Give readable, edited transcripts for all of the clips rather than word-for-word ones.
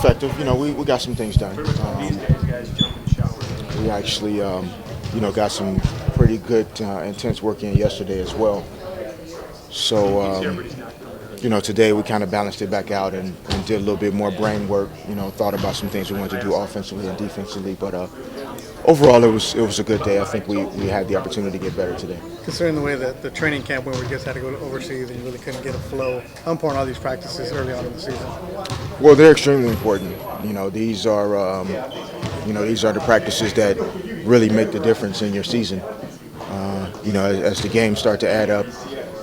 effective. We got some things done. We actually, got some pretty good, intense work in yesterday as well. So, today we kind of balanced it back out and did a little bit more brain work. Thought about some things we wanted to do offensively and defensively. But overall, it was a good day. I think we had the opportunity to get better today. Considering the way that the training camp went, where you just had to go to overseas and you really couldn't get a flow, how important are these practices early on in the season? Well, they're extremely important. These are the practices that really make the difference in your season. As the games start to add up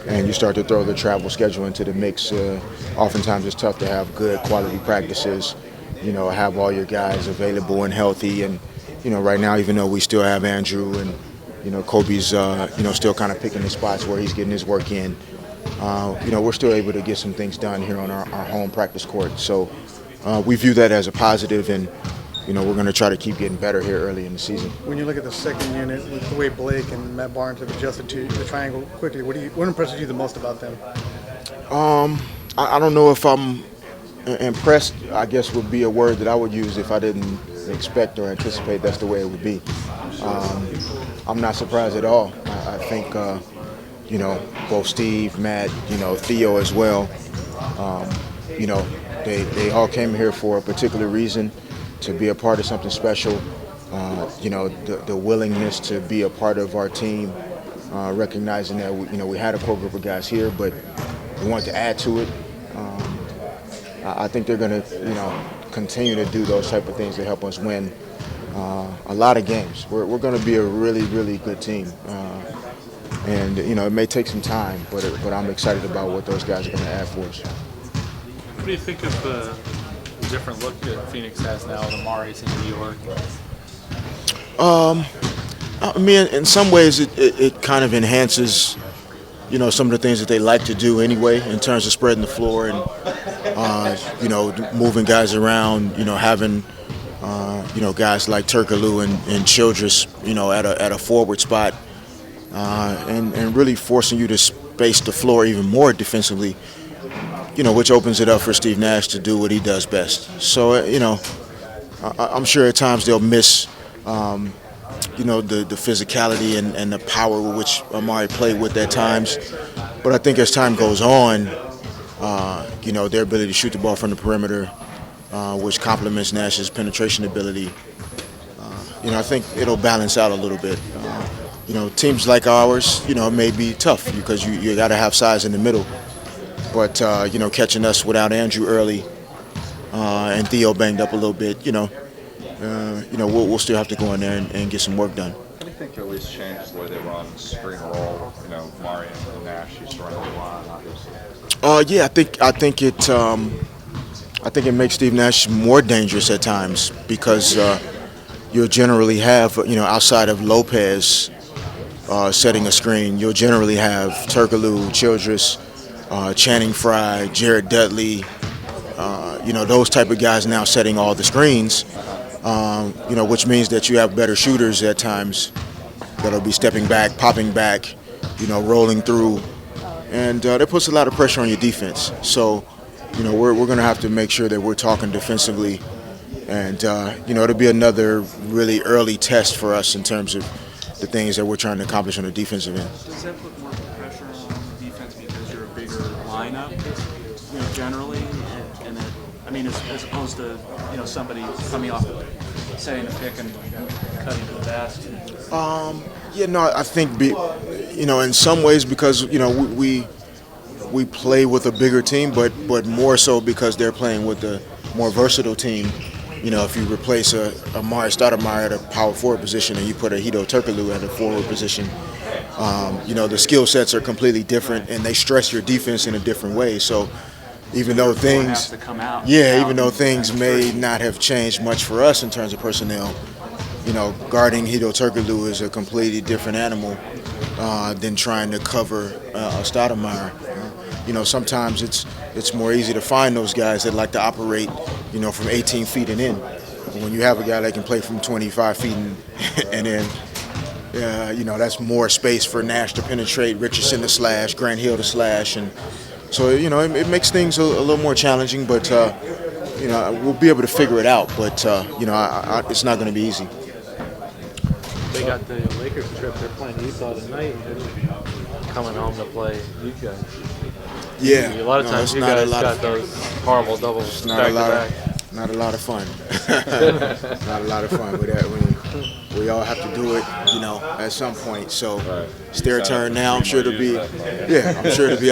and you start to throw the travel schedule into the mix, oftentimes it's tough to have good quality practices, have all your guys available and healthy. And, right now, even though we still have Andrew and, Kobe's, still kind of picking the spots where he's getting his work in, we're still able to get some things done here on our home practice court. So we view that as a positive, and we're going to try to keep getting better here early in the season. When you look at the second unit, with the way Blake and Matt Barnes have adjusted to the triangle quickly, what impresses you the most about them? I don't know if I'm impressed, I guess would be a word that I would use if I didn't expect or anticipate that's the way it would be. I'm not surprised at all. I think, both Steve, Matt, Theo as well, they all came here for a particular reason, to be a part of something special. The willingness to be a part of our team, recognizing that we had a core group of guys here, but we wanted to add to it. I think they're going to, continue to do those type of things to help us win a lot of games. We're going to be a really, really good team. And it may take some time, but I'm excited about what those guys are going to add for us. What do you think of the different look that Phoenix has now with Amari's in New York? I mean, in some ways, it kind of enhances, some of the things that they like to do anyway, in terms of spreading the floor and, moving guys around, having, guys like Turkoglu and Childress, at a forward spot, and really forcing you to space the floor even more defensively, which opens it up for Steve Nash to do what he does best. So, I'm sure at times they'll miss, the physicality and the power with which Amari played with at times. But I think as time goes on, their ability to shoot the ball from the perimeter, which complements Nash's penetration ability, I think it'll balance out a little bit. Teams like ours, may be tough because you got to have size in the middle. But, catching us without Andrew early and Theo banged up a little bit, we'll still have to go in there and get some work done. How do you think at least changes the way they run screen roll? Mari and Nash used to run the line, obviously. Yeah, I think it makes Steve Nash more dangerous at times because you'll generally have, outside of Lopez setting a screen, you'll generally have Turkoglu, Childress, Channing Frye, Jared Dudley, those type of guys now setting all the screens, which means that you have better shooters at times that'll be stepping back, popping back, rolling through. And that puts a lot of pressure on your defense. So, we're going to have to make sure that we're talking defensively. And, it'll be another really early test for us in terms of the things that we're trying to accomplish on the defensive end. Does that put more pressure on the defense because you're a bigger lineup, generally? And that, as opposed to, somebody coming off setting the pick and cutting to the basket? I think, in some ways because, we play with a bigger team, but more so because they're playing with a more versatile team. If you replace Amari Stoudemire at a power forward position and you put a Hedo Turkoglu at a forward position, the skill sets are completely different and they stress your defense in a different way. So even though things may not have changed much for us in terms of personnel, guarding Hedo Turkoglu is a completely different animal than trying to cover Stoudemire. Sometimes it's more easy to find those guys that like to operate, from 18 feet and in. When you have a guy that can play from 25 feet and in, that's more space for Nash to penetrate, Richardson to slash, Grant Hill to slash, and so it makes things a little more challenging. But you know, we'll be able to figure it out. But you know, it's not going to be easy. They got the Lakers trip. They're playing Utah tonight, and coming home to play you guys. Yeah, A lot of times you guys got those horrible doubles not a lot back-to-back. not a lot of fun. Not a lot of fun with that. We all have to do it, you know, at some point. So it's their turn now. I'm sure to be, yeah, I'm sure to be.